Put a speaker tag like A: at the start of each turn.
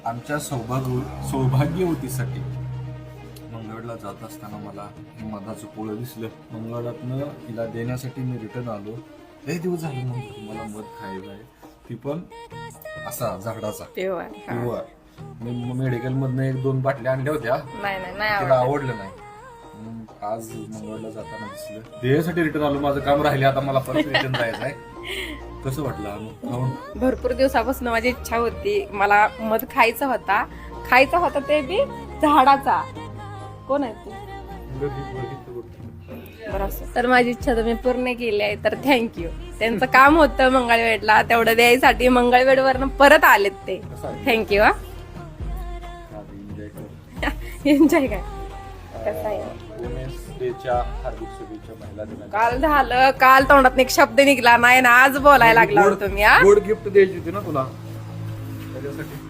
A: आमच्या सौभाग्यवतीसाठी मंगळवारला जात असताना मला हे मधाचं पोळं दिसलं. मंगळवारातनं तिला देण्यासाठी मी रिटर्न आलो. लय दिवस झाले मग मला मध खायला आहे, ती पण असा झाडाचा पिवळा. मी मेडिकल मधनं 1-2 बाटल्या आणल्या होत्या, तिला आवडलं नाही. मग आज मंगळवारला जाताना दिसलं, देण्यासाठी रिटर्न आलो. माझं काम राहिले, आता मला परत रिटर्न जायचं आहे. कसं वाटलं?
B: भरपूर दिवसापासून माझी इच्छा होती, मला मध खायचा होता ते बी झाडाचा. कोण आहे ते? तर माझी इच्छा तुम्ही पूर्ण केली आहे, तर थँक्यू. त्यांचं काम होतं मंगळवेढला, तेवढं द्यायसाठी मंगळवेढवरनं परत आलेत ते. थँक्यू. हा एन्जॉय काय कसं आहे? काल तोंडात एक शब्द निघला नाही ना, आज बोलायला लागला तुम्ही.
A: गोड गिफ्ट द्यायची होती ना तुला, त्याच्यासाठी